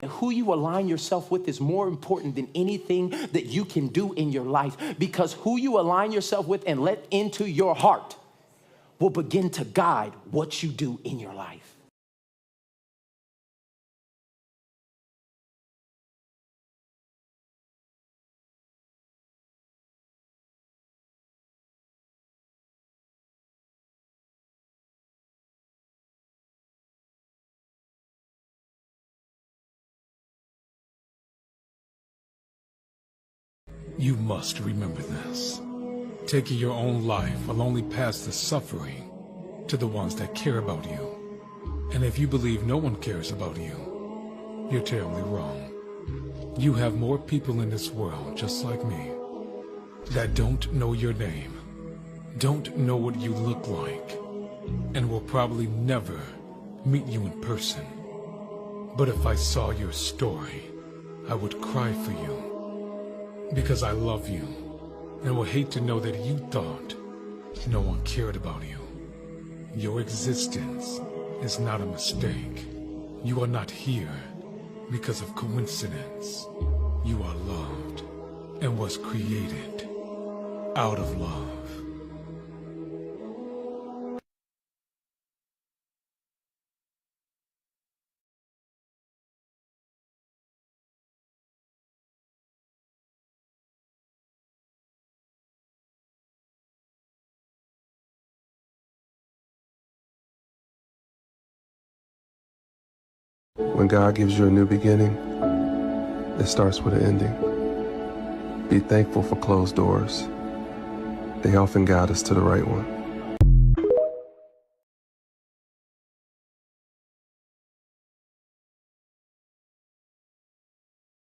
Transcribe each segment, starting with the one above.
Who you align yourself with is more important than anything that you can do in your life, because who you align yourself with and let into your heart will begin to guide what you do in your life. You must remember this. Taking your own life will only pass the suffering to the ones that care about you. And if you believe no one cares about you, you're terribly wrong. You have more people in this world just like me that don't know your name, don't know what you look like, and will probably never meet you in person. But if I saw your story, I would cry for you. Because I love you, and will hate to know that you thought no one cared about you. Your existence is not a mistake. You are not here because of coincidence. You are loved and was created out of love. When God gives you a new beginning, it starts with an ending. Be thankful for closed doors. They often guide us to the right one.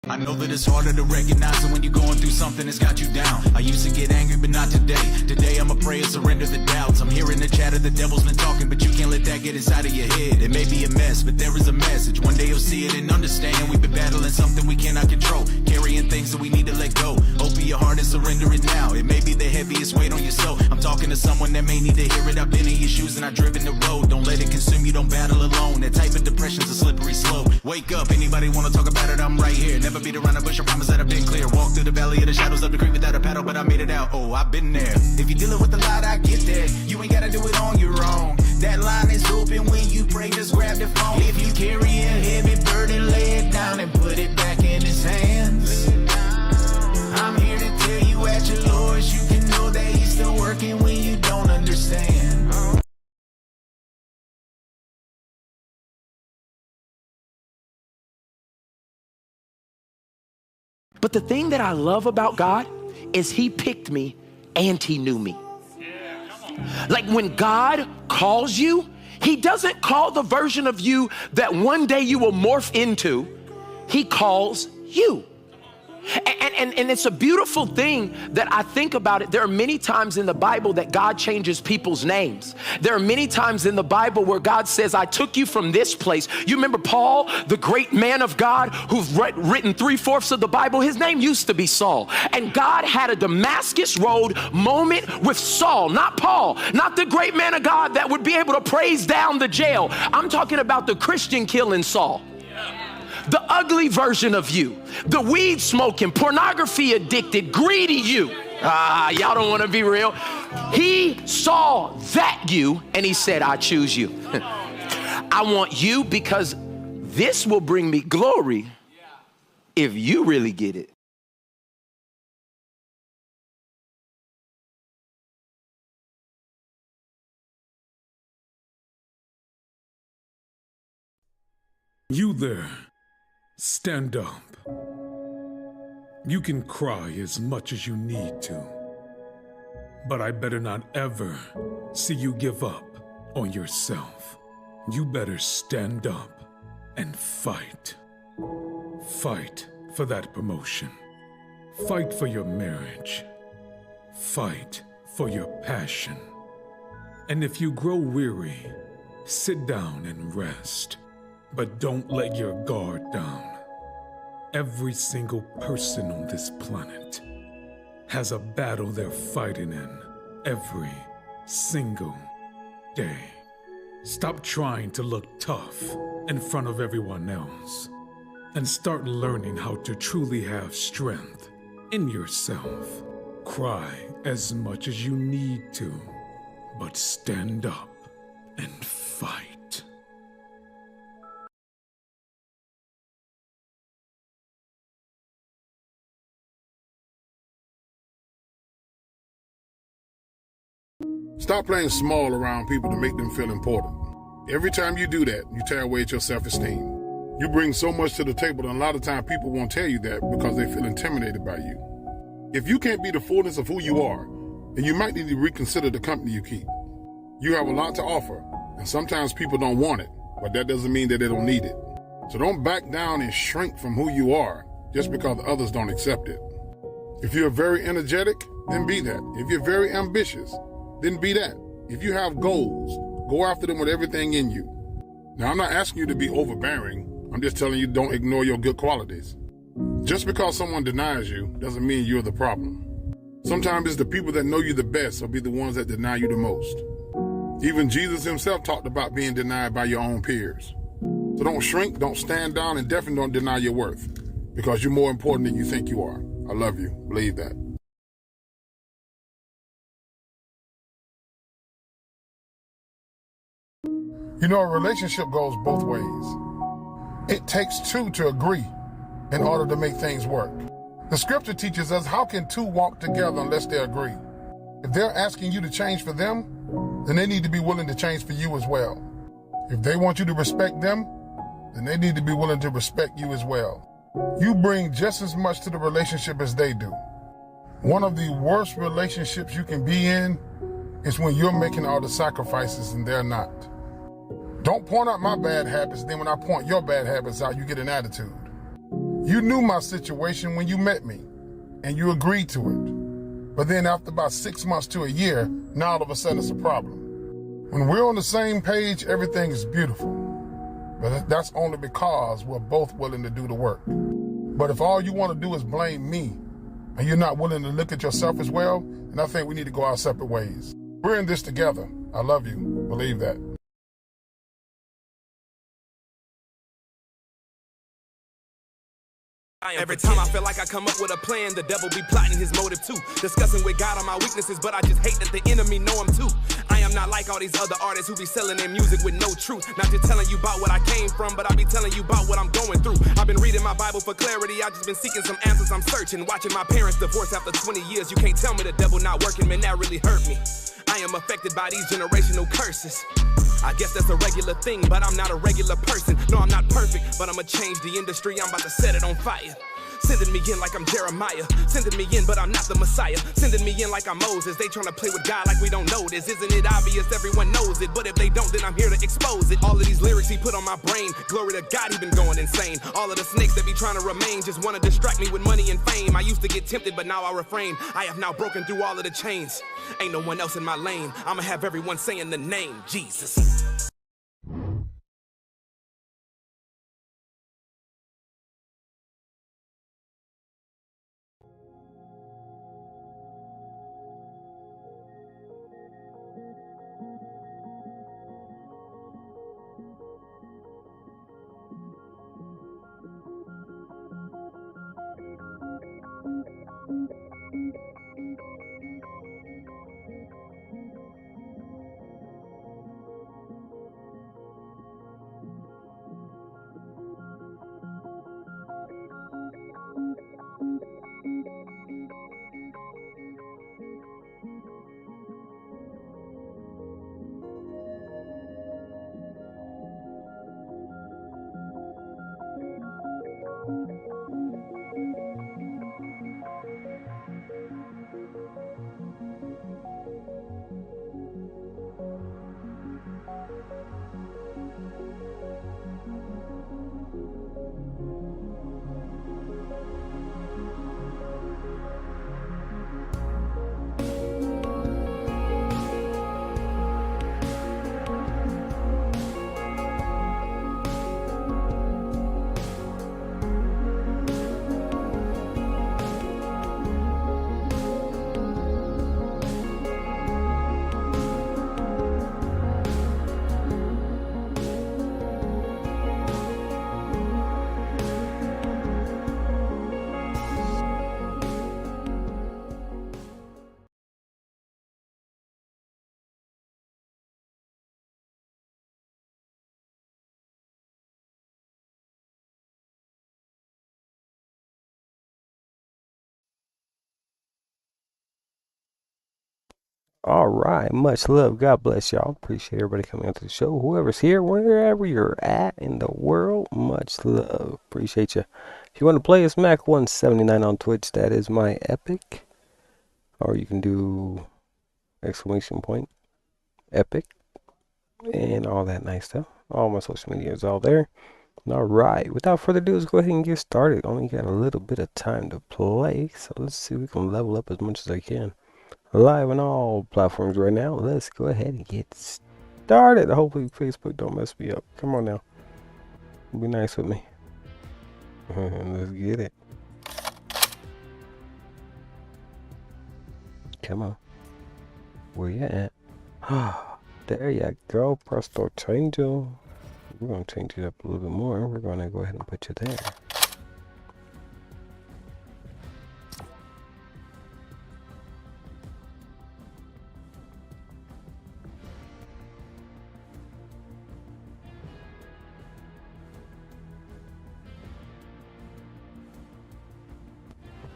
I know that it's harder to recognize it when you're going through something that's got you down. I used to get angry, but not today. Today I'ma pray and surrender the doubts. I'm hearing the chatter, the devil's been talking, but you can't let that get inside of your head. It may be a mess, but there is a message. One day you'll see it and understand. We've been battling something we cannot control, carrying things that we need to let go. Open your heart and surrender it now. It may be the heaviest weight on your soul. I'm talking to someone that may need to hear it. I've been in your shoes and I've driven the road. Don't let it consume you, don't battle alone. That type of depression's a slippery slope. Wake up, anybody wanna talk about it? I'm right here. Never beat around the bush, I promise that I've been clear. Walk through the valley of the shadows of the creek without a paddle, but I made it out. Oh, I've been there. If you're dealing with a lot, I get that. You ain't gotta do it on your own. That line is open when you pray, just grab the phone. If you carry a heavy burden, lay it down and put it back in his hands. I'm here to tell you at your lowest, you can know that he's still working when you don't understand. But the thing that I love about God is he picked me and he knew me. Like when God calls you, he doesn't call the version of you that one day you will morph into. He calls you. And it's a beautiful thing that I think about it. There are many times in the Bible that God changes people's names. There are many times in the Bible where God says, I took you from this place. You remember Paul, the great man of God who's written 3/4 of the Bible? His name used to be Saul. And God had a Damascus Road moment with Saul, not Paul, not the great man of God that would be able to praise down the jail. I'm talking about the Christian killing Saul. The ugly version of you, the weed smoking, pornography addicted, greedy you. Y'all don't want to be real. He saw that you and he said, I choose you. I want you because this will bring me glory if you really get it. You there, stand up. You can cry as much as you need to, but I better not ever see you give up on yourself. You better stand up and fight. Fight for that promotion. Fight for your marriage. Fight for your passion. And if you grow weary, sit down and rest. But don't let your guard down. Every single person on this planet has a battle they're fighting in every single day. Stop trying to look tough in front of everyone else and start learning how to truly have strength in yourself. Cry as much as you need to, but stand up and fight. Stop playing small around people to make them feel important. Every time you do that, you tear away at your self-esteem. You bring so much to the table, and a lot of times people won't tell you that because they feel intimidated by you. If you can't be the fullness of who you are, then you might need to reconsider the company you keep. You have a lot to offer, and sometimes people don't want it, but that doesn't mean that they don't need it. So don't back down and shrink from who you are just because others don't accept it. If you're very energetic, then be that. If you're very ambitious, then be that. If you have goals, go after them with everything in you. Now, I'm not asking you to be overbearing. I'm just telling you don't ignore your good qualities. Just because someone denies you doesn't mean you're the problem. Sometimes it's the people that know you the best will be the ones that deny you the most. Even Jesus himself talked about being denied by your own peers. So don't shrink, don't stand down, and definitely don't deny your worth, because you're more important than you think you are. I love you. Believe that. You know, a relationship goes both ways. It takes two to agree in order to make things work. The scripture teaches us, how can two walk together unless they agree? If they're asking you to change for them, then they need to be willing to change for you as well. If they want you to respect them, then they need to be willing to respect you as well. You bring just as much to the relationship as they do. One of the worst relationships you can be in is when you're making all the sacrifices and they're not. Don't point out my bad habits, then when I point your bad habits out, you get an attitude. You knew my situation when you met me, and you agreed to it. But then after about 6 months to a year, now all of a sudden it's a problem. When we're on the same page, everything is beautiful. But that's only because we're both willing to do the work. But if all you want to do is blame me, and you're not willing to look at yourself as well, then I think we need to go our separate ways. We're in this together. I love you. Believe that. Every time I feel like I come up with a plan, the devil be plotting his motive too. Discussing with God on my weaknesses, but I just hate that the enemy know I'm too. I am not like all these other artists who be selling their music with no truth. Not just telling you about what I came from, but I be telling you about what I'm going through. I've been reading my Bible for clarity, I just been seeking some answers, I'm searching. Watching my parents divorce after 20 years, you can't tell me the devil not working, man, that really hurt me. I am affected by these generational curses. I guess that's a regular thing, but I'm not a regular person. No, I'm not perfect, but I'ma change the industry, I'm about to set it on fire. Sending me in like I'm Jeremiah. Sending me in, but I'm not the Messiah. Sending me in like I'm Moses. They tryna play with God like we don't know this. Isn't it obvious everyone knows it? But if they don't, then I'm here to expose it. All of these lyrics he put on my brain, glory to God, he been going insane. All of the snakes that be trying to remain just wanna distract me with money and fame. I used to get tempted, but now I refrain. I have now broken through all of the chains. Ain't no one else in my lane. I'ma have everyone saying the name, Jesus. All right, much love. God bless y'all. Appreciate everybody coming out to the show. Whoever's here, wherever you're at in the world, much love. Appreciate you. If you want to play, it's Mac179 on Twitch. That is my epic. Or you can do exclamation point epic and all that nice stuff. All my social media is all there. All right, without further ado, let's go ahead and get started. Only got a little bit of time to play, so let's see if we can level up as much as I can. Live on all platforms right now. Let's go ahead and get started. Hopefully Facebook don't mess me up. Come on now, be nice with me. Let's get it. Come on, where you at? There you go. Presto changeo. We're gonna change it up a little bit more. We're gonna go ahead and put you there.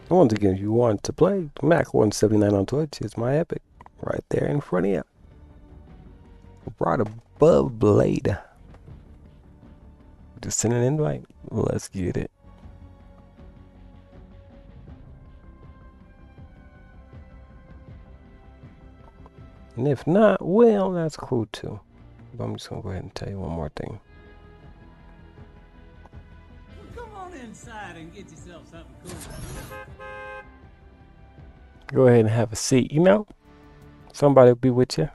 Once again, if you want to play, Mac179 on Twitch is my epic. Right there in front of you. Right above Blade. Just send an invite. Let's get it. And if not, well, that's cool too. But I'm just gonna go ahead and tell you one more thing. Come on inside and get yourself something cool. Go ahead and have a seat. You know, somebody will be with you.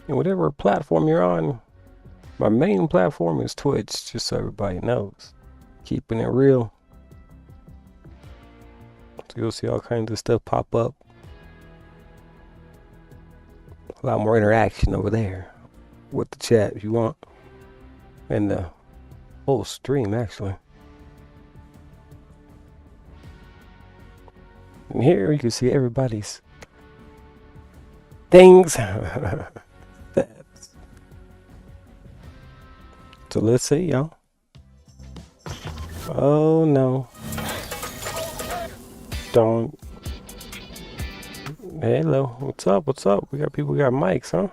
And whatever platform you're on, my main platform is Twitch, just so everybody knows. Keeping it real. So you'll see all kinds of stuff pop up. A lot more interaction over there with the chat if you want. And the whole stream, actually. And here you can see everybody's things. So let's see, y'all. Oh no. Don't. Hello. What's up? What's up? We got people who got mics, huh?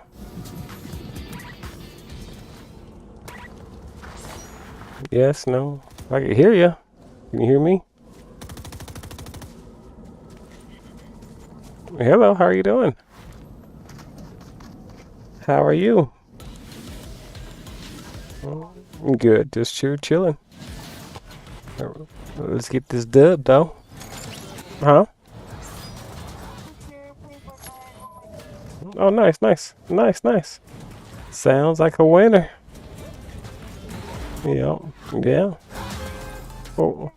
Yes, no. I can hear you. Can you hear me? Hello, how are you doing? How are you? Good, just chilling. Let's get this dub though. Huh? Oh, nice. Sounds like a winner. Yeah. Oh.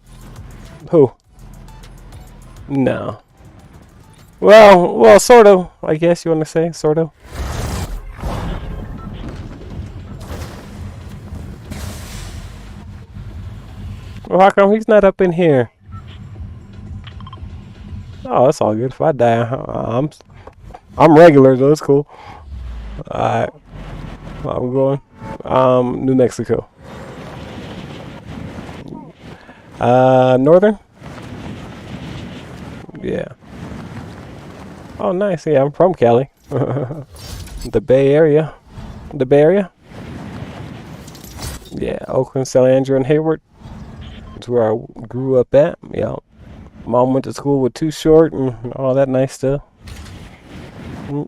Who? No. Well, sort of. I guess you want to say, sort of. Well, how come he's not up in here? Oh, that's all good. If I die, I'm regular, so it's cool. Alright. I'm going. New Mexico. Northern? Yeah. Oh, nice. Yeah, I'm from Cali. The Bay Area. The Bay Area? Yeah, Oakland, San Andrew, and Hayward. That's where I grew up at. Yeah. Mom went to school with Too Short and all that nice stuff.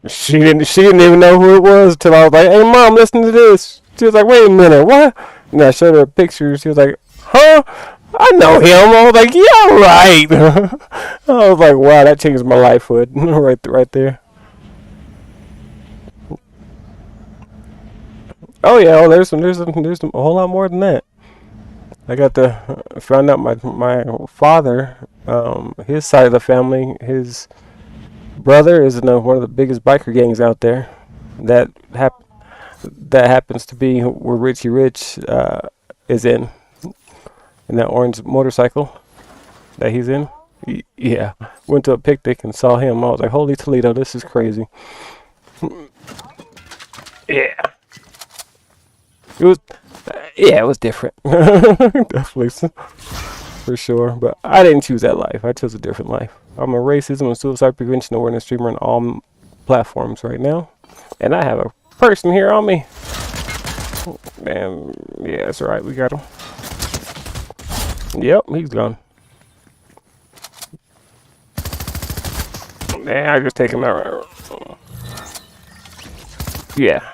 She didn't even know who it was till I was like, "Hey, Mom, listen to this." She was like, "Wait a minute, what?" And I showed her a picture. She was like, "Huh? I know him." I was like, "Yeah, right." I was like, "Wow, that changed my life, hood." right there. Oh yeah, there's a whole lot more than that. I got to find out my father, his side of the family, his brother is in one of the biggest biker gangs out there. That happens to be where Richie Rich is in that orange motorcycle that he's in. Yeah, went to a picnic and saw him. I was like, "Holy Toledo, this is crazy." Yeah. It was different. Definitely. for sure. But I didn't choose that life. I chose a different life. I'm a racism and suicide prevention awareness streamer on all platforms right now. And I have a person here on me. And yeah, that's right. We got him. Yep, he's gone. Man, I just take him out. Yeah.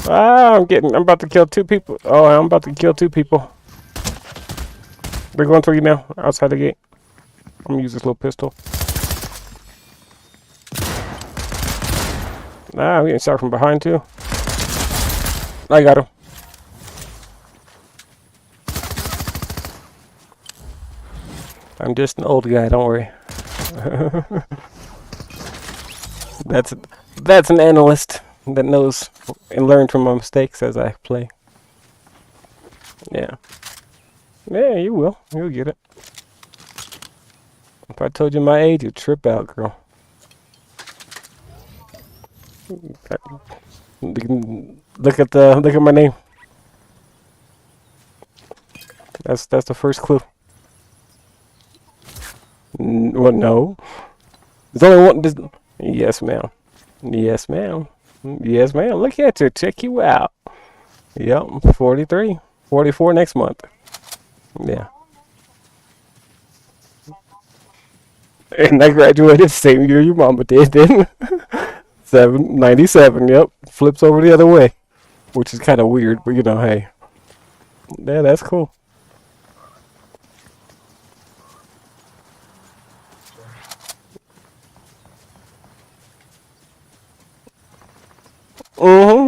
I'm about to kill 2 people. Oh, I'm about to kill 2 people. They're going for you now, outside the gate. I'm gonna use this little pistol. I'm getting shot from behind too. I got him. I'm just an old guy, don't worry. That's an analyst that knows and learns from my mistakes as I play. Yeah. Yeah, you will. You'll get it. If I told you my age, you'd trip out, girl. Look at my name. That's the first clue. Well, no. There's only one. Yes, ma'am. Yes, ma'am. Yes, ma'am. Look at you. Check you out. Yep, 43. 44 next month. Yeah. And I graduated the same year your mama did, didn't 97, yep. Flips over the other way. Which is kind of weird, but you know, hey. Yeah, that's cool.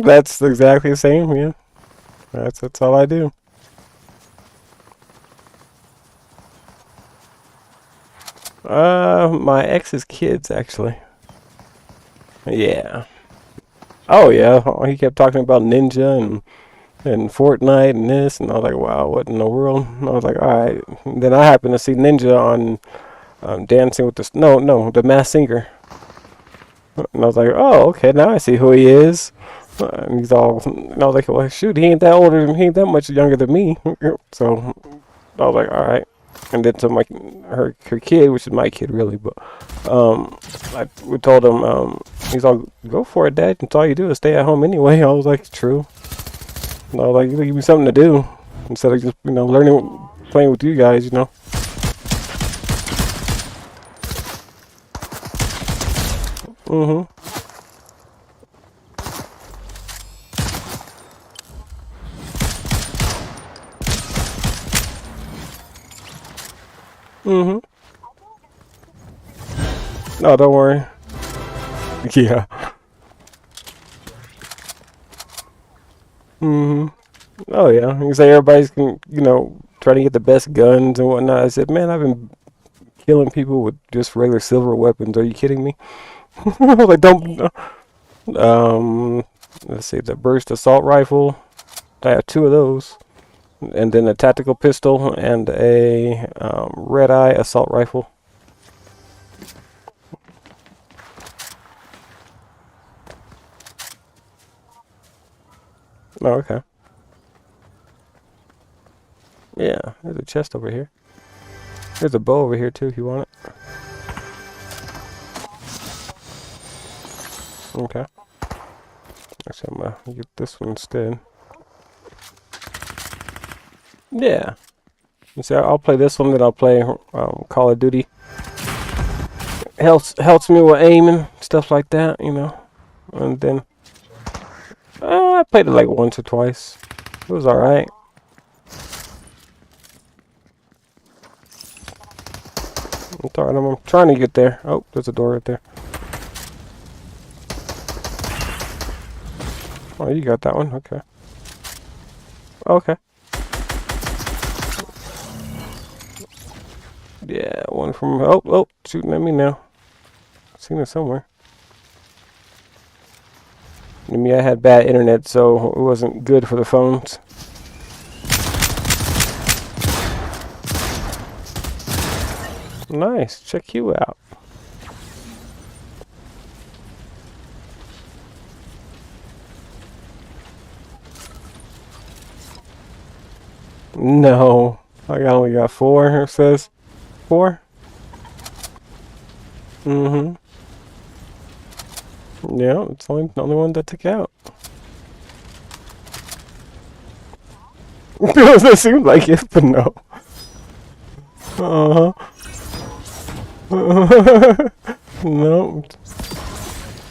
That's exactly the same, yeah. That's all I do. My ex's kids, actually. Yeah. Oh, yeah. He kept talking about Ninja and Fortnite and this, and I was like, wow, what in the world? And I was like, all right. And then I happened to see Ninja on Dancing with the Masked Singer. And I was like, oh, okay, now I see who he is. And he's all, and I was like, well, shoot, he ain't that much younger than me. So I was like, all right. And then to her kid, which is my kid really, but we told him, he's all, go for it, Dad. That's all you do is stay at home anyway. I was like, true. And I was like, give me something to do instead of just learning, playing with you guys, No, don't worry. Yeah. Oh yeah. You say everybody's trying to get the best guns and whatnot. I said, man, I've been killing people with just regular silver weapons. Are you kidding me? I was like, don't. Let's see, the burst assault rifle. I have 2 of those, and then a tactical pistol and a red eye assault rifle. Oh, okay. Yeah, there's a chest over here. There's a bow over here too if you want it. Okay. Actually, I'm gonna get this one instead. Yeah. You see, I'll play this one, then I'll play Call of Duty. Helps me with aiming, stuff like that, And then I played it like once or twice. It was alright. I'm trying to get there. Oh, there's a door right there. Oh, you got that one? Okay. Okay. Yeah, one from... Oh, shooting at me now. I've seen it somewhere. I mean, I had bad internet, so it wasn't good for the phones. Nice. Check you out. No. I only got 4, it says. 4? Mm-hmm. Yeah, it's only the only one that took out. It seems like it, but no. Uh-huh. No.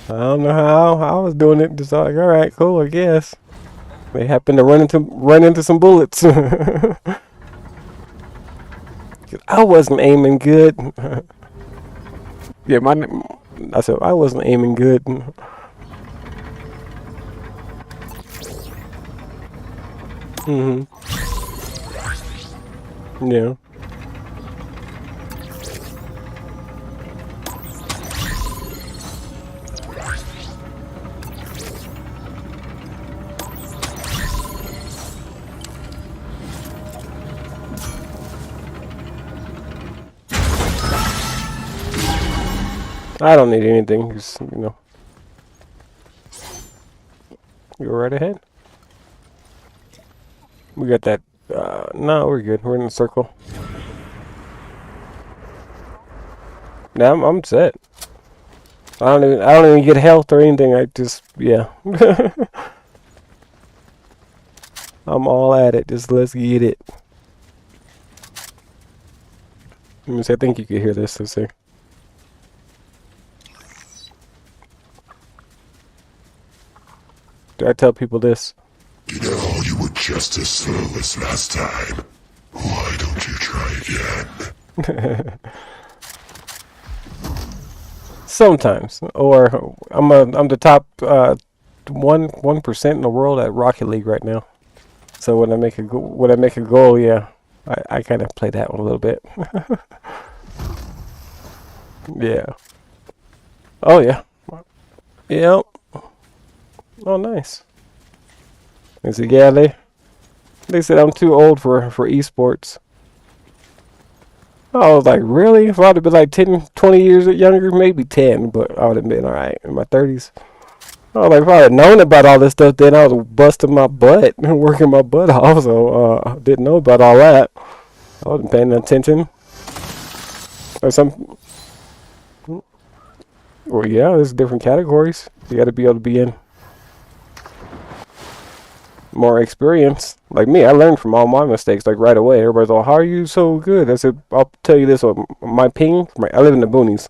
I don't know how I was doing it. Just like, all right, cool, I guess. They happened to run into some bullets. I wasn't aiming good. Yeah, I said I wasn't aiming good. Mhm. Yeah. I don't need anything. Just, go right ahead. We got that. No, we're good. We're in a circle. Now I'm set. I don't even get health or anything. I just, yeah. I'm all at it. Just let's get it. Let me see. I think you can hear this. Let's see. Do I tell people this? You know, you were just as slow as last time. Why don't you try again? Sometimes, or I'm the top 1% in the world at Rocket League right now. So when I make a goal, yeah, I kind of play that one a little bit. Yeah. Oh yeah. Yep. Oh nice. They said, yeah, they said I'm too old for esports. I was like, really? If I'd have been like 10, 20 years younger, maybe 10, but I would have been alright in my 30s. I was like, if I had known about all this stuff, then I was busting my butt and working my butt off, so I didn't know about all that. I wasn't paying attention. Or some... Well, yeah, there's different categories. You got to be able to be in. More experience. Like me, I learned from all my mistakes like right away. Everybody's like, how are you so good? I said, I'll tell you this, my ping, I live in the boonies.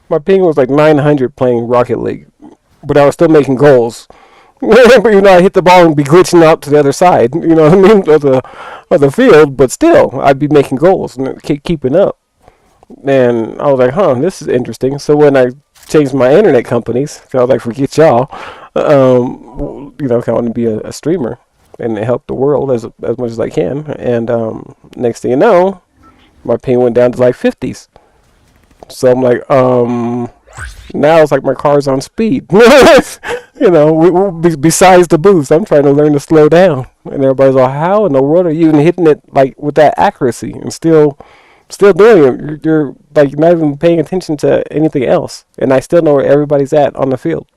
My ping was like 900 playing Rocket League, but I was still making goals. But I hit the ball and be glitching out to the other side, you know what I mean, of the field, but still, I'd be making goals and keeping up. And I was like, huh, this is interesting. So when I changed my internet companies, I was like, forget y'all, I want to be a streamer and help the world as much as I can. And next thing you know, my ping went down to like 50s. So I'm like, now it's like my car's on speed. Besides the boost, I'm trying to learn to slow down. And everybody's like, how in the world are you even hitting it like with that accuracy and still doing it? You're like not even paying attention to anything else. And I still know where everybody's at on the field.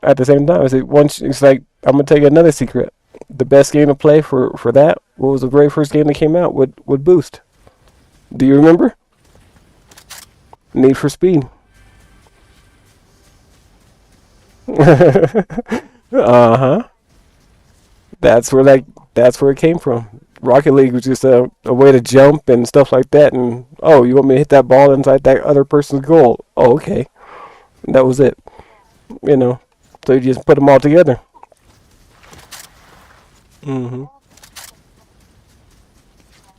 At the same time, it's like, I'm gonna tell you another secret. The best game to play for that, what was the very first game that came out with boost? Do you remember? Need for Speed. Uh-huh. That's where it came from. Rocket League was just a way to jump and stuff like that, and oh, you want me to hit that ball inside that other person's goal? Oh, okay. And that was it. So you just put them all together.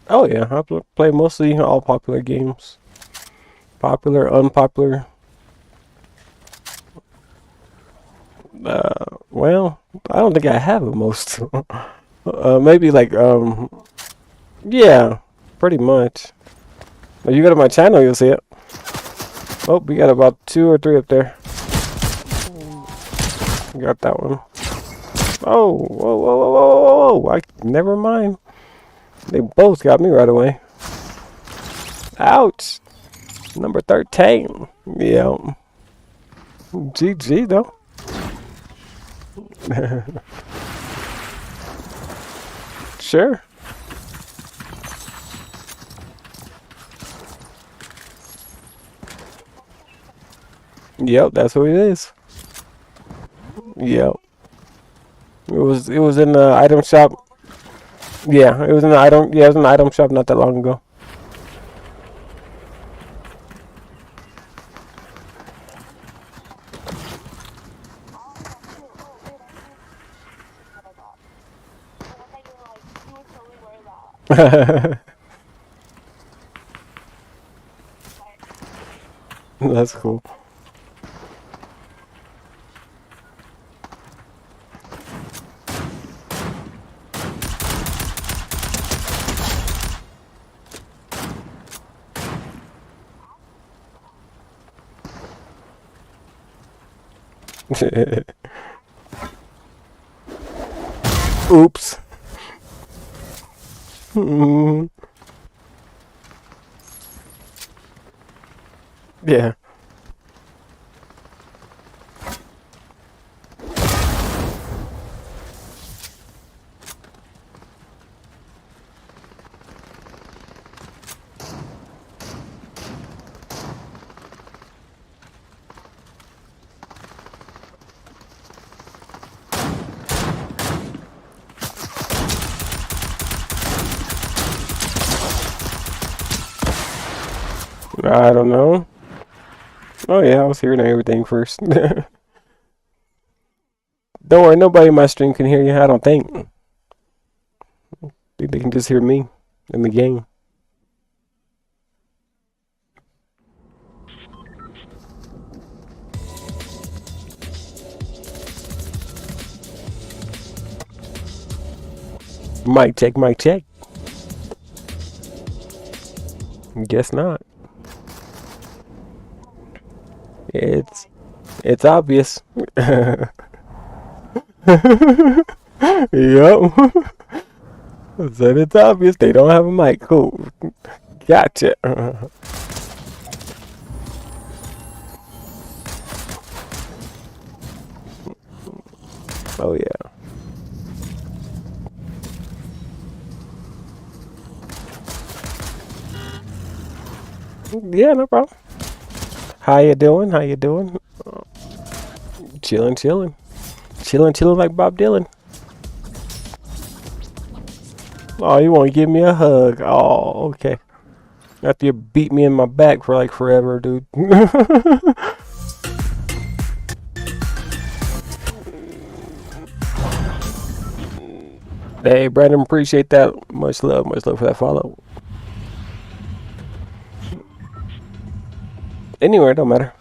Oh yeah, I play mostly all popular games. Popular, unpopular. Well, I don't think I have the most. Maybe like, yeah, pretty much. If you go to my channel, you'll see it. Oh, we got about 2 or 3 up there. Got that one. Oh, whoa, whoa, whoa, whoa, whoa. Never mind. They both got me right away. Ouch. Number 13. Yeah. GG, though. Sure. Yep, that's what it is. Yep. It was in the item shop. Yeah, it was in the item. Yeah, it was in the item shop not that long ago. That's cool. Oops. Yeah. I don't know. Oh yeah, I was hearing everything first. Don't worry, nobody in my stream can hear you. I don't think. They can just hear me in the game. Mic check, mic check. Guess not. It's obvious. Yep. Said it's obvious they don't have a mic. Cool. Gotcha. Oh yeah. Yeah, no problem. How you doing? How you doing? Chilling, chilling. Chilling, chilling like Bob Dylan. Oh, you want to give me a hug? Oh, okay. After you beat me in my back for like forever, dude. Hey, Brandon, appreciate that. Much love for that follow. Anywhere, don't matter.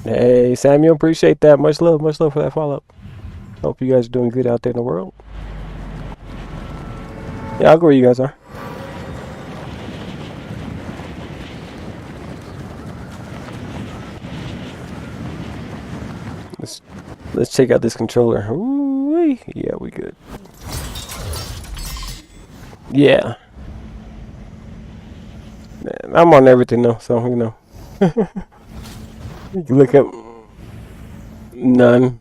Hey, Samuel, appreciate that. Much love for that follow. Hope you guys are doing good out there in the world. Yeah, I'll go where you guys are. Let's check out this controller. Ooh-wee. Yeah, we good. Yeah. I'm on everything though, so you know. You can look at none.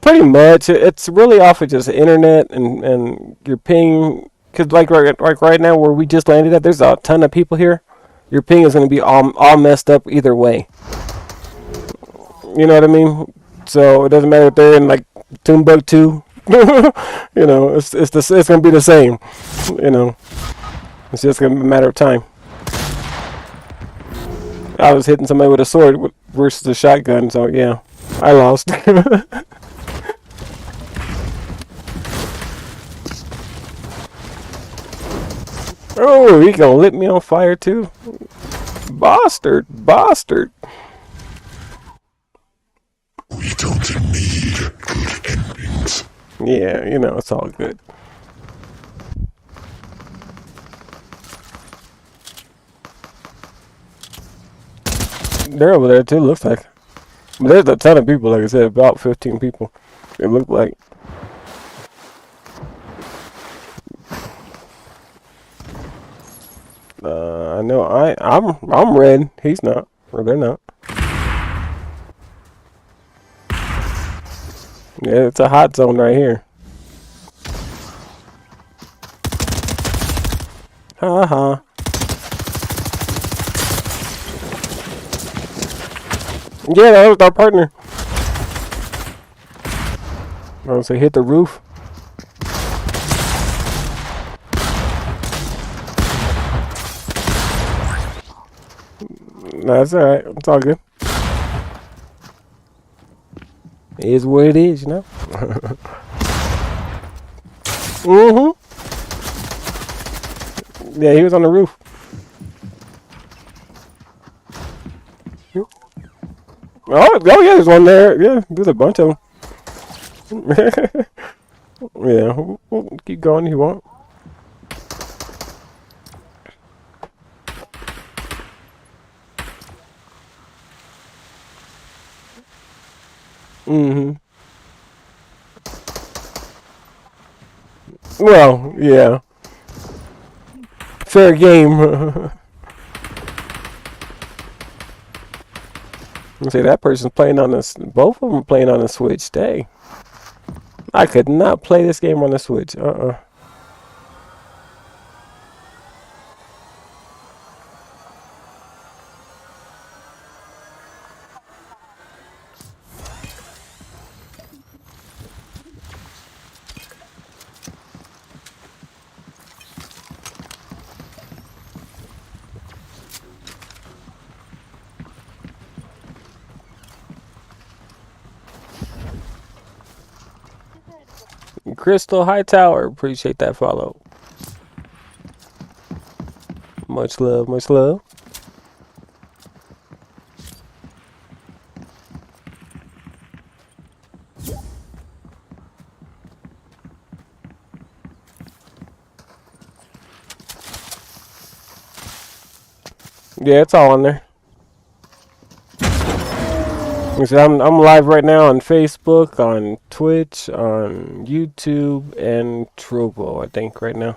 Pretty much, it's really off of just internet and your ping. Cause like right now where we just landed at, there's a ton of people here. Your ping is gonna be all messed up either way. You know what I mean? So it doesn't matter if they're in like Timbuktu. You know, it's gonna be the same. You know, it's just gonna be a matter of time. I was hitting somebody with a sword versus a shotgun, so yeah, I lost. Oh, he gonna lit me on fire too. Bastard. We don't need good endings. Yeah, you know, it's all good. They're over there too, looks like. But there's a ton of people, like I said, about 15 people. It looked like. I know I'm red. He's not. Or they're not. Yeah, it's a hot zone right here. Ha. Yeah, that was our partner. Oh, so hit the roof. No, that's alright. It's all good. It is what it is, you know? Yeah, he was on the roof. Oh yeah, there's one there. Yeah, there's a bunch of them. Yeah, we'll keep going if you want. Well, yeah. Fair game. See, that person's playing on this. Both of them are playing on the Switch. Dang. I could not play this game on the Switch. Crystal Hightower, appreciate that follow. Much love, much love. Yeah, it's all on there. I'm live right now on Facebook, on Twitch, on YouTube, and Trovo, I think, right now.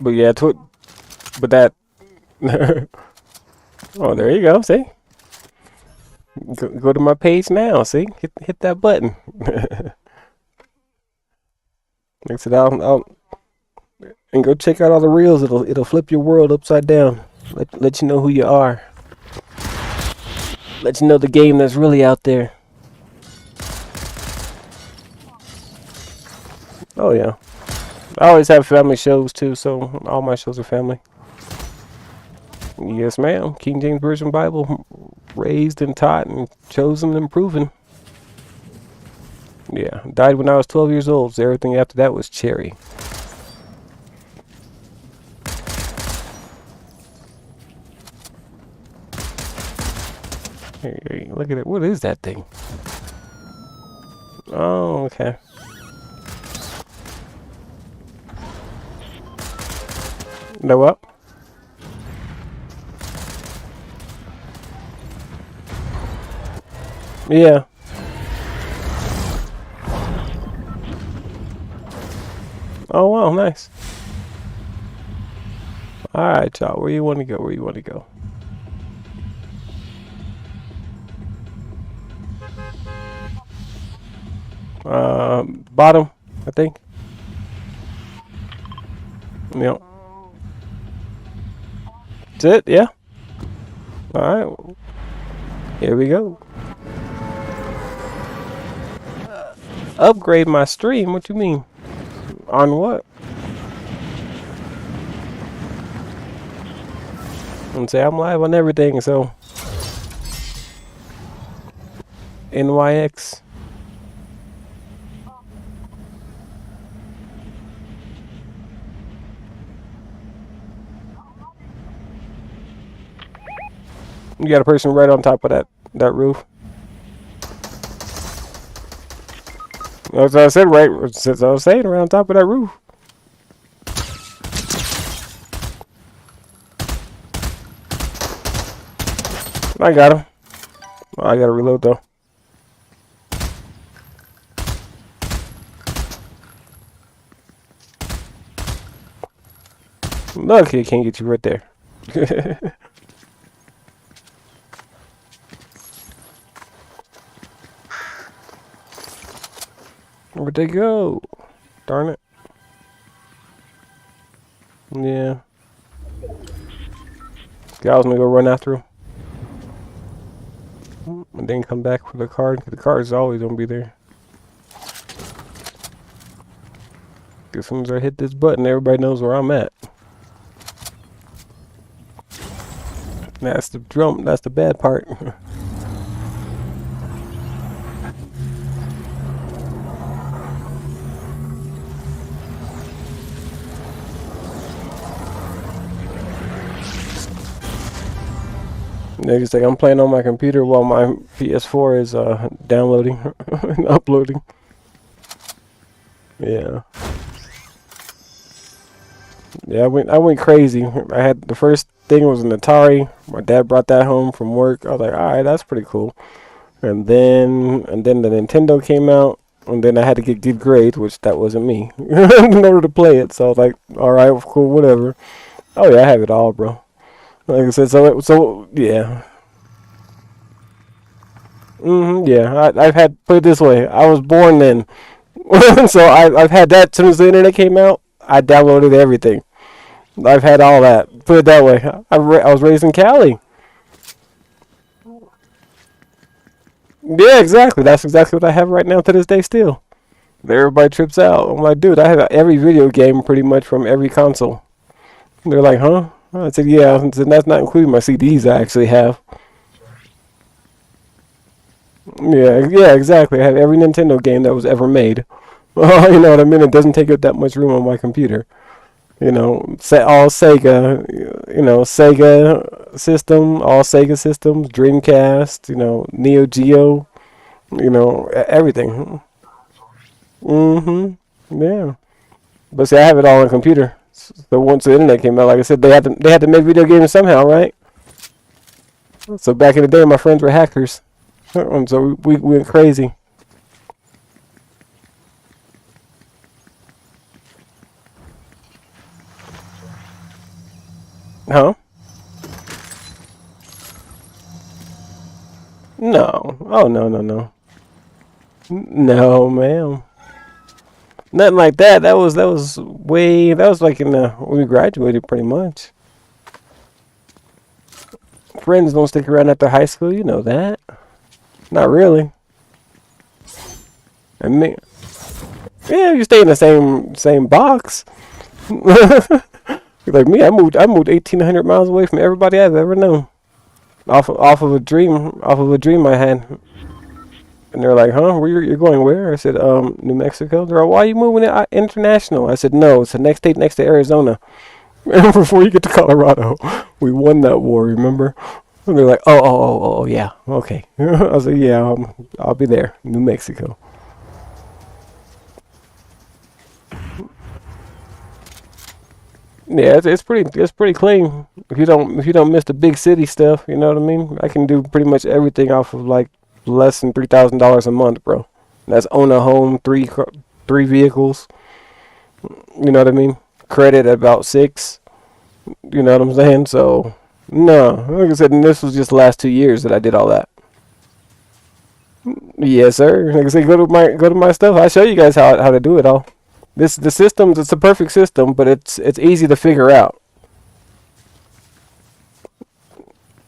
But yeah, but that... Oh, there you go, see? Go to my page now, see? Hit that button. Like I said, and go check out all the reels. It'll flip your world upside down. Let you know who you are. Let you know the game that's really out there. Oh yeah. I always have family shows too, so all my shows are family. Yes, ma'am. King James Version Bible, raised and taught and chosen and proven. Yeah, died when I was 12 years old, so everything after that was cherry. Hey, look at it. What is that thing? Oh, okay. No up? Yeah. Oh wow, nice. Alright, y'all. Where you want to go? Where you want to go? Bottom, I think. Yep. That's it, yeah? Alright. Here we go. Upgrade my stream? What you mean? On what? And say I'm live on everything, so NYX. You got a person right on top of that roof. That's what I said, right? Since I was saying, right on top of that roof. I got him. I gotta reload though. Look, he can't get you right there. Where'd they go? Darn it. Yeah. I was gonna go run after him. And then come back for the card. The card is always gonna be there. As soon as I hit this button, everybody knows where I'm at. That's the drum. That's the bad part. Niggas think I'm playing on my computer while my PS4 is downloading and uploading. Yeah. Yeah, I went crazy. I had the first thing was an Atari. My dad brought that home from work. I was like, all right, that's pretty cool. And then the Nintendo came out, and then I had to get good grades, which that wasn't me, in order to play it. So I was like, all right, cool, whatever. Oh yeah, I have it all, bro. Like I said, so yeah. Yeah, I've had, put it this way, I was born then. So I've had that. As soon as the internet came out, I downloaded everything. I've had all that. Put it that way. I was raised in Cali. Yeah, exactly. That's exactly what I have right now to this day still. Everybody trips out. I'm like, dude, I have every video game pretty much from every console. They're like, huh? I said, yeah, and that's not including my CDs I actually have. Yeah, exactly. I have every Nintendo game that was ever made. You know what I mean? It doesn't take up that much room on my computer. You know, all Sega, you know, Sega system, all Sega systems, Dreamcast, you know, Neo Geo, you know, everything. Yeah. But see, I have it all on computer. So once the internet came out, like I said, they had to make video games somehow, right? So back in the day, my friends were hackers. So we went crazy. Huh? No. Oh, no. No, ma'am. Nothing like that. That was like when we graduated pretty much. Friends don't stick around after high school, you know that. Not really. I mean, yeah, you stay in the same box. Like me, I moved 1,800 miles away from everybody I've ever known. Off of a dream I had. And they're like, huh? You're going where? I said, New Mexico. They're like, why are you moving it international? I said, no, it's the next state next to Arizona. Before you get to Colorado, we won that war, remember? And they're like, oh, yeah, okay. I was like, yeah, I'll be there, New Mexico. Yeah, it's pretty clean. If you don't miss the big city stuff, you know what I mean. I can do pretty much everything off of like less than $3,000 a month, bro. That's own a home, three vehicles. You know what I mean. Credit at about 6. You know what I'm saying. So no, like I said, and this was just the last 2 years that I did all that. Yes, sir. Like I said, go to my stuff. I'll show you guys how to do it all. The systems, it's a perfect system, but it's easy to figure out.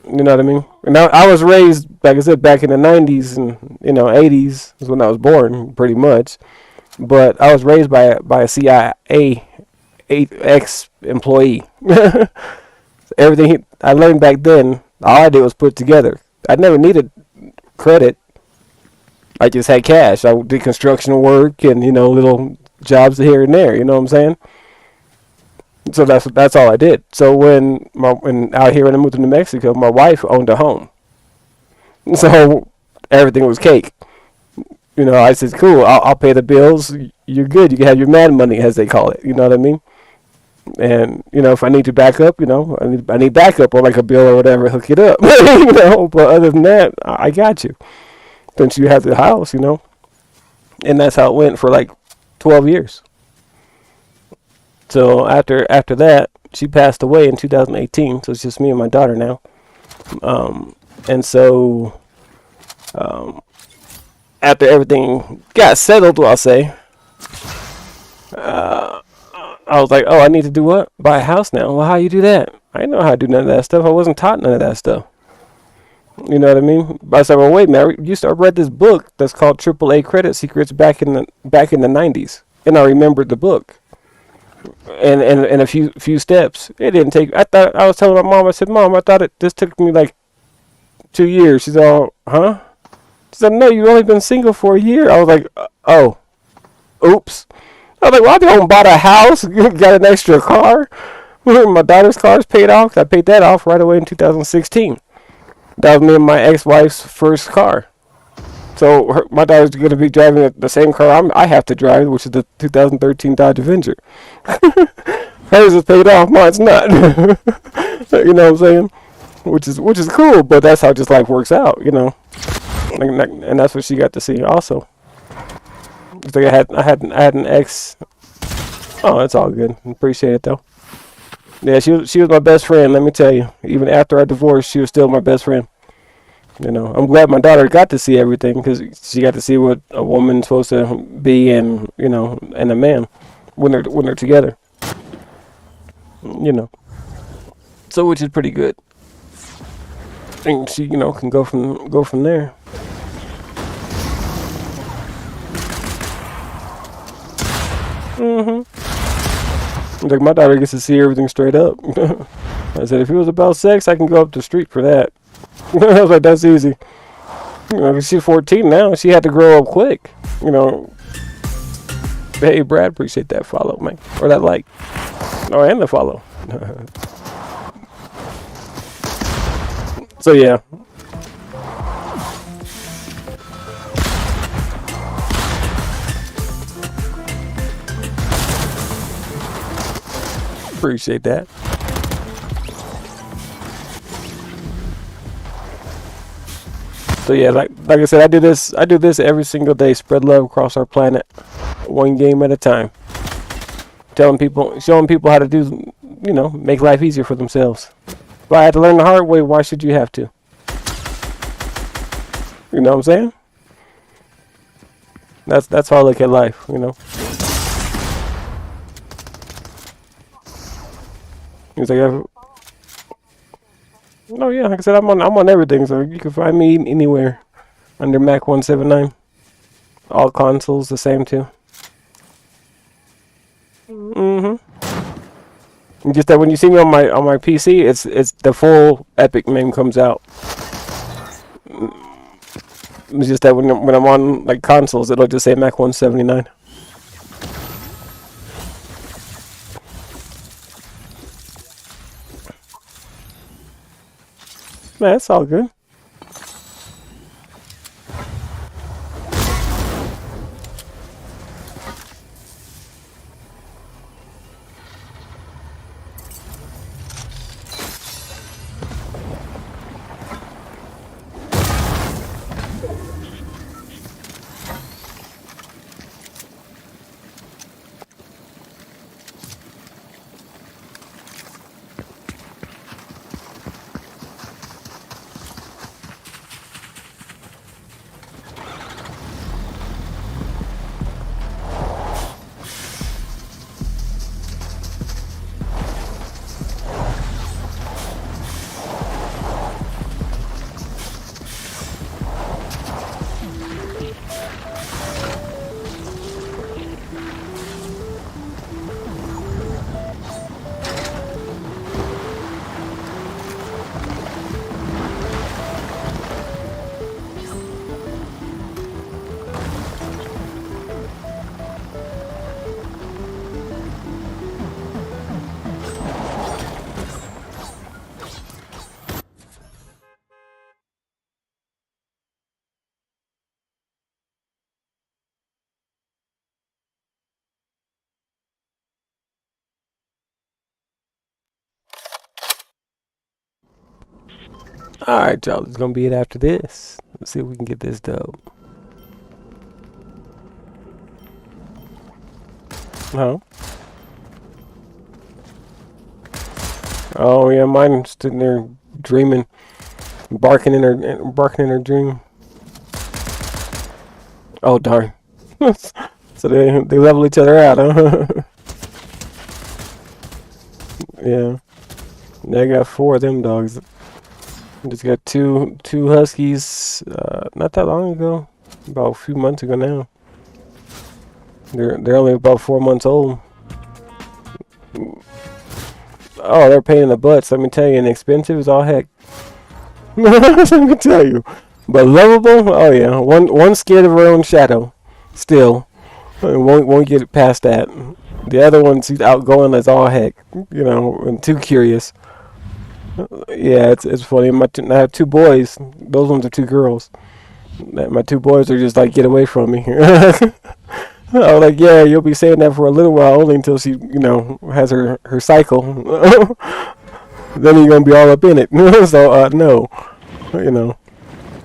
You know what I mean? And I was raised, like I said, back in the 90s and 80s is when I was born, pretty much. But I was raised by a CIA ex-employee. Everything I learned back then, all I did was put together. I never needed credit. I just had cash. I did construction work and little jobs here and there. You know what I'm saying? So that's all I did. So when out here when I moved to New Mexico, my wife owned a home. So everything was cake. I said, cool. I'll pay the bills. You're good. You can have your man money, as they call it. You know what I mean? And if I need to back up, I need backup or like a bill or whatever, hook it up. But other than that, I got you. Since you have the house, and that's how it went for like 12 years. So after that, she passed away in 2018, so it's just me and my daughter now. And so after everything got settled, I'll say, I was like, oh, I need to do what? Buy a house now. Well, how you do that? I didn't know how to do none of that stuff. I wasn't taught none of that stuff. You know what I mean? But I said, well, wait, man. I read this book that's called AAA Credit Secrets back in the 90s, and I remembered the book and a few steps. It didn't take. I was telling my mom. I said, Mom, I thought this took me like 2 years. She's all, huh? She said, no, you've only been single for a year. I was like, oh, oops. I was like, well, I've been bought a house, got an extra car. My daughter's car is paid off. I paid that off right away in 2016. That was me and my ex-wife's first car. So my daughter's going to be driving the same car I have to drive, which is the 2013 Dodge Avenger. Hers is paid off, mine's not. You know what I'm saying? Which is cool, but that's how just life works out, you know. And that's what she got to see also. It's like I had an ex. Oh, it's all good. Appreciate it though. Yeah, she was my best friend. Let me tell you. Even after I divorced, she was still my best friend. You know, I'm glad my daughter got to see everything because she got to see what a woman's supposed to be, and you know, and a man when they're together. You know, so which is pretty good. And she, you know, can go from there. Like my daughter gets to see everything straight up. I said, if it was about sex, I can go up the street for that. I was like, that's easy. You know, she's 14 now. She had to grow up quick. You know. Hey, Brad, appreciate that follow, man, or that like. Oh, and the follow. So yeah. Appreciate that. So yeah, like I said, I do this every single day. Spread love across our planet, one game at a time. Showing people how to do, you know, make life easier for themselves. If I had to learn the hard way, why should you have to? You know what I'm saying? That's how I look at life, you know. He's like, oh yeah, like I said, I'm on everything, so you can find me anywhere under Mac 179. All consoles the same too. Just that when you see me on my PC, it's the full Epic name comes out. It's just that when I'm on like consoles, it'll just say Mac 179. Man, it's all good. Alright, y'all. It's gonna be it after this. Let's see if we can get this dope. Oh yeah, mine sitting there dreaming, barking in her dream. Oh darn. So they level each other out, huh? Yeah. I got 4 of them dogs. Just got two huskies. Not that long ago, about a few months ago now. They're only about 4 months old. Oh, they're a pain in the butts. Let me tell you, and expensive as all heck. Let me tell you, but lovable. Oh yeah, one scared of her own shadow, still, won't get past that. The other one's he's outgoing as all heck, and too curious. Yeah, it's funny. I have 2 boys. Those ones are 2 girls. My 2 boys are just like, get away from me. I was like, yeah, you'll be saying that for a little while, only until she, has her cycle. Then you're gonna be all up in it. So no,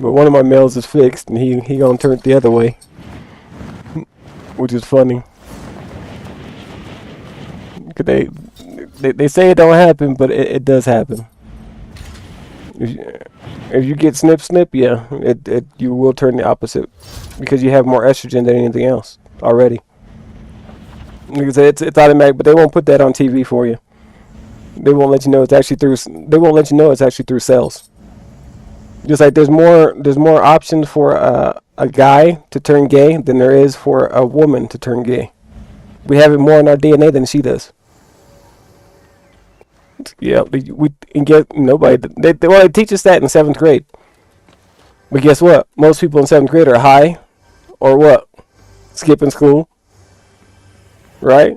But one of my males is fixed, and he gonna turn it the other way, which is funny. Cause they say it don't happen, but it does happen. If you get snip, yeah, you will turn the opposite because you have more estrogen than anything else already. Because it's automatic, but they won't put that on TV for you. They won't let you know it's actually through. They won't let you know it's actually through cells. Just like there's more options for a guy to turn gay than there is for a woman to turn gay. We have it more in our DNA than she does. Yeah, we get nobody. They teach us that in 7th grade. But guess what? Most people in 7th grade are high, or what? Skipping school, right?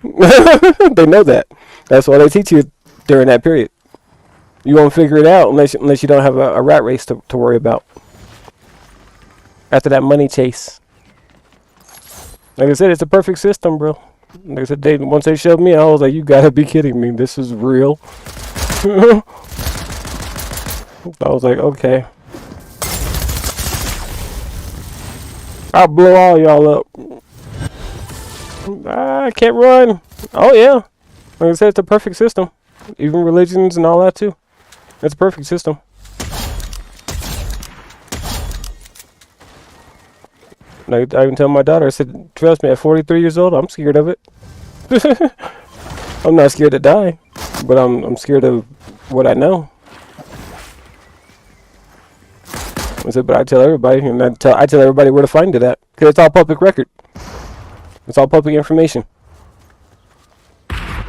They know that. That's why they teach you during that period. You won't figure it out unless you don't have a rat race to worry about. After that money chase. Like I said, it's a perfect system, bro. Like I said, once they showed me, I was like, you gotta be kidding me. This is real. I was like, okay. I'll blow all y'all up. I can't run. Oh, yeah. Like I said, it's a perfect system. Even religions and all that, too. It's a perfect system. Like I even tell my daughter, I said, trust me, at 43 years old, I'm scared of it. I'm not scared to die, but I'm scared of what I know. I said, but I tell everybody, and I tell everybody where to find it at, because it's all public record. It's all public information.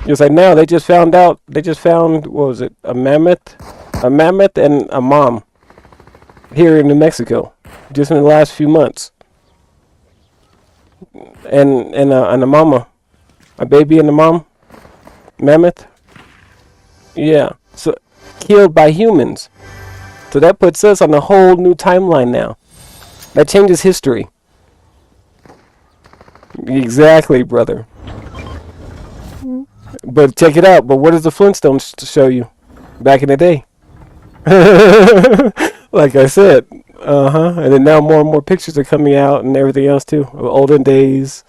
Just like now, they just found, what was it, a mammoth and a mom here in New Mexico, just in the last few months. And a mama, a baby and a mom, mammoth. Yeah, so killed by humans. So that puts us on a whole new timeline now. That changes history. Exactly, brother. But check it out. But what does the Flintstones show you back in the day? Like I said, and then now more and more pictures are coming out and everything else too of olden days.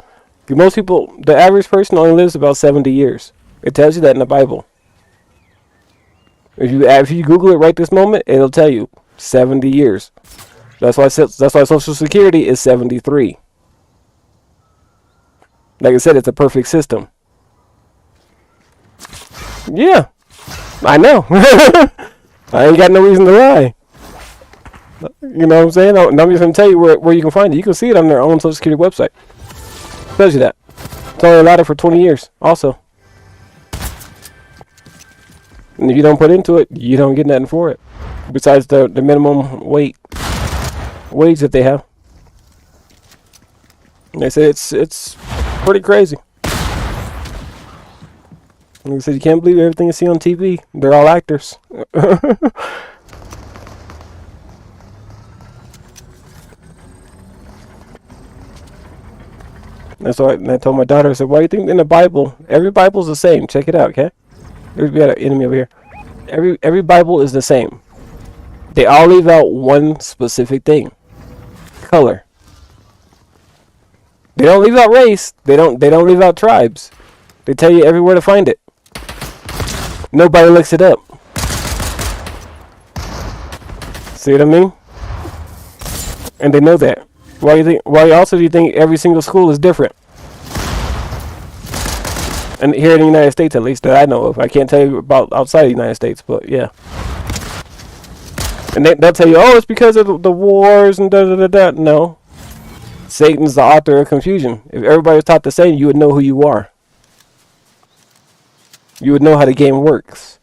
Most people, the average person only lives about 70 years. It tells you that in the Bible. If you Google it right this moment, it'll tell you 70 years. That's why Social Security is 73. Like I said, it's a perfect system. Yeah, I know. I ain't got no reason to lie. You know what I'm saying? I'm just going to tell you where you can find it. You can see it on their own Social Security website. It tells you that. It's only allowed it for 20 years also. And if you don't put into it, you don't get nothing for it. Besides the minimum wage that they have. And they say it's pretty crazy. Like I said, you can't believe everything you see on TV. They're all actors. That's why I told my daughter, I said, why do you think in the Bible, every Bible's the same? Check it out, okay? We got an enemy over here. Every Bible is the same. They all leave out one specific thing. Color. They don't leave out race. They don't leave out tribes. They tell you everywhere to find it. Nobody looks it up. See what I mean? And they know that. Why also do you think every single school is different? And here in the United States, at least, that I know of. I can't tell you about outside the United States, but yeah. And they'll tell you, oh, it's because of the wars and da-da-da-da. No. Satan's the author of confusion. If everybody was taught the same, you would know who you are. You would know how the game works.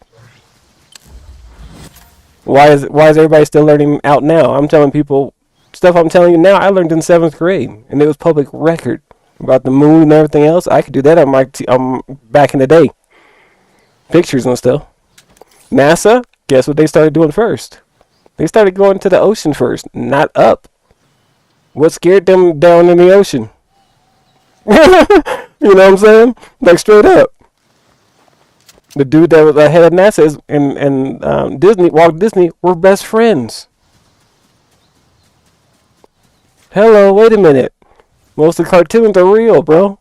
Why is everybody still learning out now? I'm telling people stuff I'm telling you now. I learned in 7th grade, and it was public record about the moon and everything else. I could do that on my back in the day. Pictures and stuff. NASA, guess what they started doing first? They started going to the ocean first, not up. What scared them down in the ocean? You know what I'm saying? Like straight up. The dude that was ahead of NASA and Disney, Walt Disney, were best friends. Hello, wait a minute. Most of the cartoons are real, bro.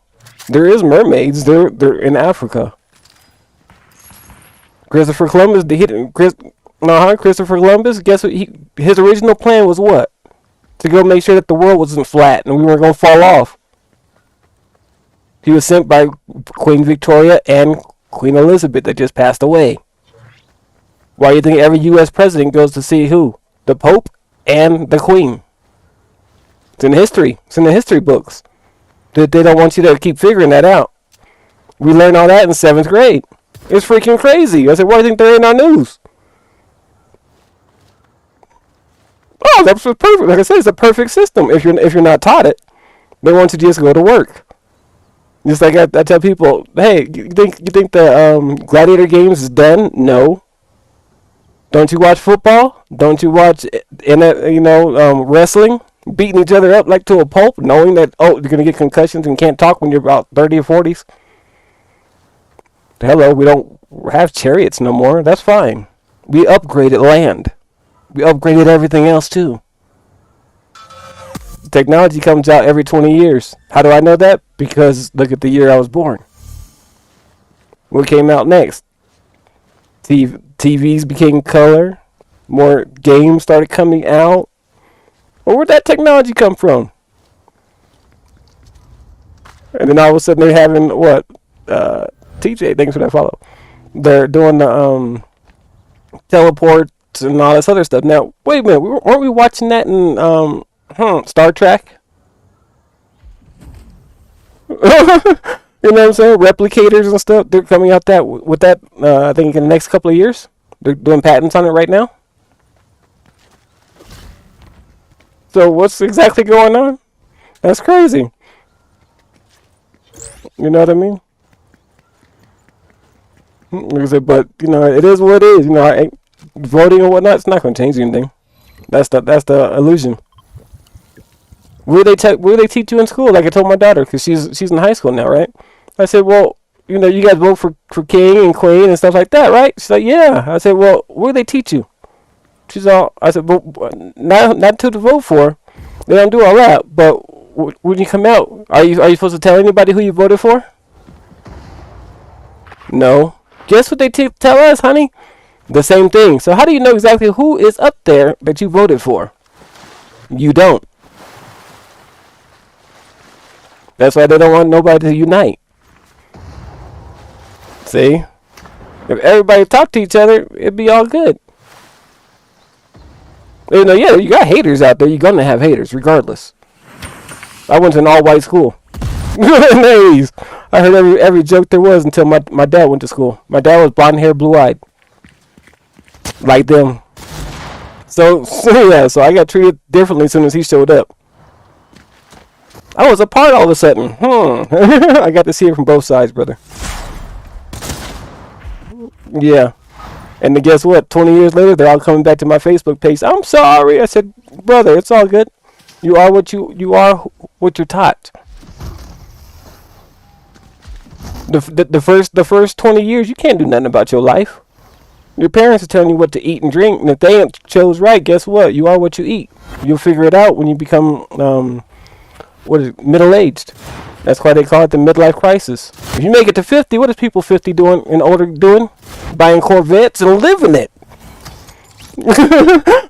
There is mermaids. They're in Africa. Christopher Columbus, Christopher Columbus. Guess what? His original plan was what? To go make sure that the world wasn't flat and we weren't gonna fall off. He was sent by Queen Victoria and Queen Elizabeth that just passed away. Why do you think every U.S. president goes to see who? The Pope and the Queen. It's in history. It's in the history books. They don't want you to keep figuring that out. We learned all that in 7th grade. It's freaking crazy. I said, why do you think they're in our news? Oh, that's perfect. Like I said, it's a perfect system. If you're not taught it, they want you to just go to work. Just like I tell people, hey, you think the gladiator games is done? No. Don't you watch football? Don't you watch wrestling? Beating each other up like to a pulp, knowing that you're gonna get concussions and can't talk when you're about 30 or 40s. Hello, we don't have chariots no more. That's fine. We upgraded land. We upgraded everything else too. Technology comes out every 20 years. How do I know that? Because look at the year I was born. What came out next? TVs became color. More games started coming out. Well, where'd that technology come from? And then all of a sudden they're having what? TJ, thanks for that follow. They're doing the teleports and all this other stuff. Now, wait a minute. Weren't we watching that in Star Trek? You know what I'm saying? Replicators and stuff. They're coming out with that. I think in the next couple of years. They're doing patents on it right now. So what's exactly going on? That's crazy. You know what I mean? Like I said, but it is what it is. Voting or whatnot, it's not going to change anything. That's the illusion. What do they teach you in school? Like I told my daughter, because she's in high school now, right? I said, well, you guys vote for king and queen and stuff like that, right? She's like, yeah. I said, well, what do they teach you? She's all. I said, well, not to vote for. They don't do all that. But when you come out, are you supposed to tell anybody who you voted for? No. Guess what they tell us, honey? The same thing. So how do you know exactly who is up there that you voted for? You don't. That's why they don't want nobody to unite. See? If everybody talked to each other, it'd be all good. Yeah, you got haters out there. You're going to have haters regardless. I went to an all-white school. Anyways, I heard every joke there was until my dad went to school. My dad was blonde hair, blue-eyed. Like them. So I got treated differently as soon as he showed up. I was a part all of a sudden. I got to see it from both sides, brother. Yeah. And then guess what? 20 years later, they're all coming back to my Facebook page. I'm sorry. I said, brother, it's all good. You are what you're taught. The first 20 years, you can't do nothing about your life. Your parents are telling you what to eat and drink, and if they ain't chose right, guess what? You are what you eat. You'll figure it out when you become middle-aged. That's why they call it the midlife crisis. If you make it to 50, what is people 50 doing and older doing? Buying Corvettes and living it.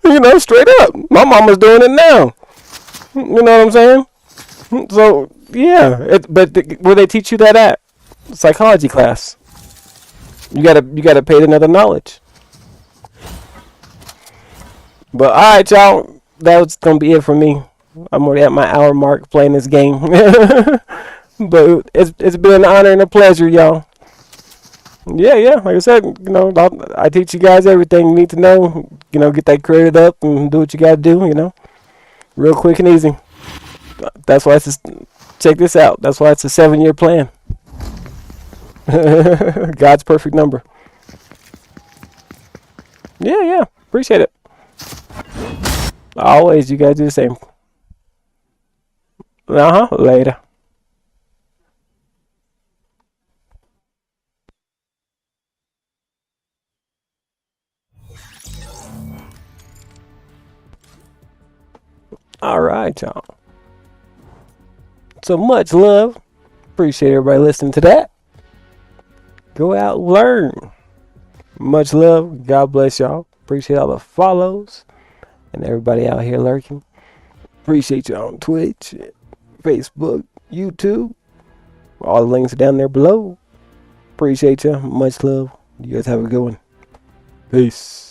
You know, straight up. My mama's doing it now. You know what I'm saying? So, yeah. Where they teach you that at? Psychology class. You gotta pay another knowledge. But alright, y'all. That was gonna be it for me. I'm already at my hour mark playing this game. But it's been an honor and a pleasure, y'all. Yeah. Like I said, you know, I teach you guys everything you need to know. You know, get that credit up and do what you gotta do. You know, real quick and easy. That's why check this out. That's why it's a 7-year plan. God's perfect number. Yeah. Appreciate it. Always, you guys do the same. Later. Alright, y'all. So much love. Appreciate everybody listening to that. Go out and learn. Much love. God bless y'all. Appreciate all the follows and everybody out here lurking. Appreciate you on Twitch, Facebook, YouTube. All the links are down there below. Appreciate you. Much love. You guys have a good one. Peace.